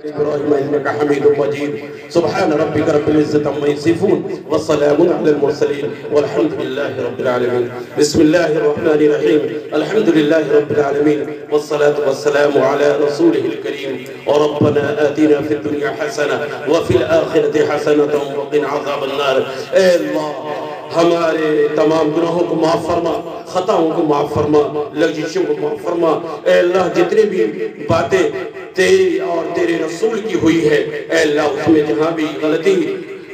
إبراهيم إنك حميد مجيد سبحان ربك رب العزة عما يصفون والسلام على المرسلين والحمد لله رب العالمين. بسم الله الرحمن الرحيم. الحمد لله رب العالمين والصلاة والسلام على رسوله الكريم. وربنا آتنا في الدنيا حسنة وفي الآخرة حسنة وقنا عذاب النار. اے اللہ ہمارے تمام گناہوں کو معاف فرما، خطاؤں کو معاف فرما، لغزشوں کو معاف فرما. اے اللہ جتنے بھی باتیں تیری اور تیرے رسول کی ہوئی ہے، اے اللہ اس میں جہاں بھی غلطی،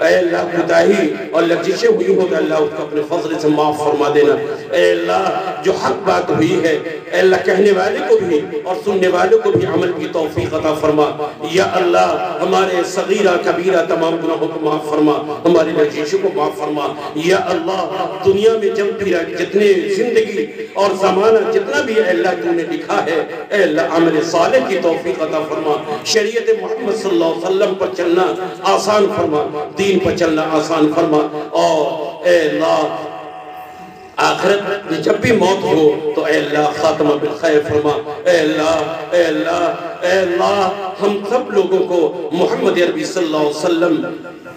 اے اللہ کوتاہی اور لغزشیں ہوئی ہو کہ اللہ اس کو اپنے فضل سے معاف فرما دینا. اے اللہ جو حق بات ہوئی ہے، اے اللہ کہنے والے کو بھی اور سننے والے کو بھی عمل کی توفیق عطا فرما. یا اللہ ہمارے صغیرہ کبیرہ تمام گناہوں کو معاف فرما، ہماری لغزشوں کو معاف فرما. یا اللہ دنیا میں جب بھی جتنے زندگی اور زمانہ جتنا بھی اے اللہ تو نے لکھا ہے، اے اللہ عمل صالح کی توفیق عطا فرما. شریعت محمد صلی اللہ علیہ وسلم پر چلنا آسان فرما، دین پر چلنا آسان فرما. اور اے اللہ آخرت جب بھی موت ہو تو اے اللہ خاتمہ بالخیر فرما. اے اللہ اے اللہ اے اللہ ہم سب لوگوں کو محمد عربی صلی اللہ علیہ وسلم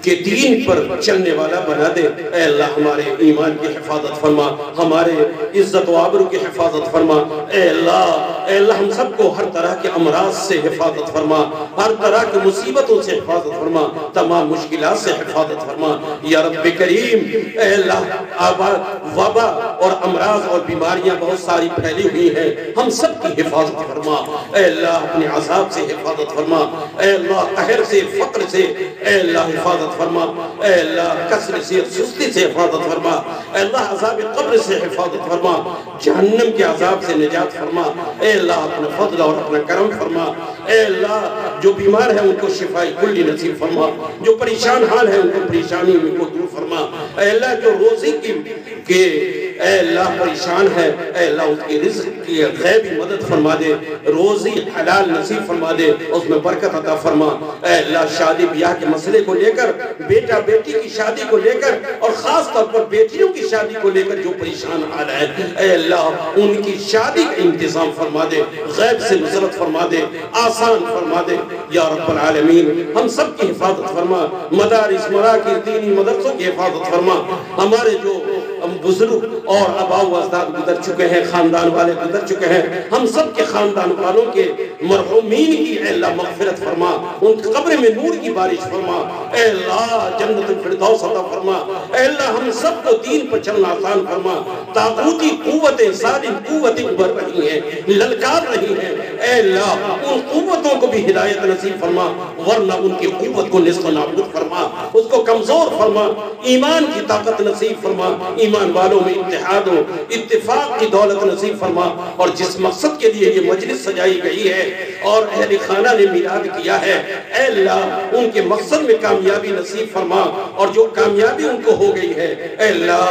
کے دین پر چلنے والا بنا دے. اے اللہ ہمارے ایمان کی حفاظت فرما، ہمارے عزت و آبرو کی حفاظت فرما. اے اللہ ہم سب کو ہر طرح کے امراض سے حفاظت فرما، ہر طرح کے مصیبتوں سے حفاظت فرما، تمام مشکلات سے حفاظت فرما. یا رب کریم اے اللہ وبا اور امراض اور بیماریاں بہت ساری پھیلی ہوئی ہیں، ہم سب کی حفاظت فرما. اے اللہ اپنے عذاب سے حفاظت فرما. اے اللہ قہر سے، فقر سے اے اللہ حفاظت فرما. اے اللہ کسر سے، سستی سے حفاظت فرما. اے اللہ عذاب قبر سے حفاظت فرما، جہنم کے عذاب سے نجات فرما. اے اللہ اپنا فضل اور اپنا کرم فرما. اے اللہ جو بیمار ہیں ان کو شفائی کلی نصیب فرما، جو پریشان حال ہیں ان کو پریشانی میں کو دور فرما. اے اللہ جو روزی کے اے اللہ پریشان ہے، اے اللہ اس کی رزق کی غیبی مدد فرما دے، روزی حلال نصیب فرما دے، اس میں برکت عطا فرما. اے اللہ شادی بیاہ کے مسئلے کو لے کر، بیٹا بیٹی کی شادی کو لے کر اور خاص طور پر بیٹیوں کی شادی کو لے کر جو پریشان حال ہے، اے اللہ ان کی شادی کا انتظام فرما دے، غیب سے نصرت فرما دے، آسان فرما دے. یا رب العالمین ہم سب کی حفاظت فرما، مدارس مراکز دینی مدرسوں کی حفاظت فرما. ہمارے جو بزرگ اور آباء و اجداد گزر چکے ہیں، خاندان والے گزر چکے ہیں، ہم سب کے خاندان والوں کے مرحومین کی اے اللہ مغفرت فرما، ان قبر میں نور کی بارش فرما. اے اللہ جنت الفردوس عطا فرما. اے اللہ ہم سب کو دین پر چلنا آسان فرما. طاغوتی قوتیں ظالم قوتیں ابھر رہی ہیں، للکار رہی ہیں، اے اللہ ان قوتوں کو بھی ہدایت نصیب فرما، ورنہ ان کی قوت کو نصف نابود فرما، اس کو کمزور فرما. ایمان کی طاقت نصیب فرما، ایمان والوں میں اتحاد و اتفاق کی دولت نصیب فرما. اور جس مقصد کے لیے یہ مجلس سجائی گئی ہے اور اہل خانہ نے میلاد کیا ہے، اے اللہ ان کے مقصد میں کامیابی نصیب فرما. اور جو کامیابی ان کو ہو گئی ہے، اے اللہ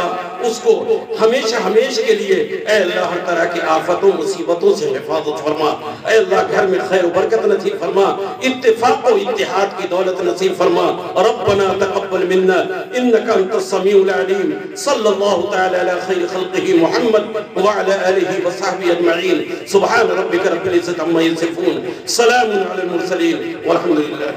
اس کو ہمیشہ ہمیشہ کے لیے اے اللہ ہر طرح کی آفتوں مصیبتوں سے حفاظت فرما. اے اللہ گھر میں خیر و برکت نصیب فرما، اتفاق و اتحاد کی دولت نصیب فرما. ربنا تقبل منا انك انت السميع العليم. صلى الله تعالى على خير خلقه محمد وعلى آله وصحبه أجمعين. سبحان ربك رب العزة عما يصفون، سلام على المرسلين والحمد لله.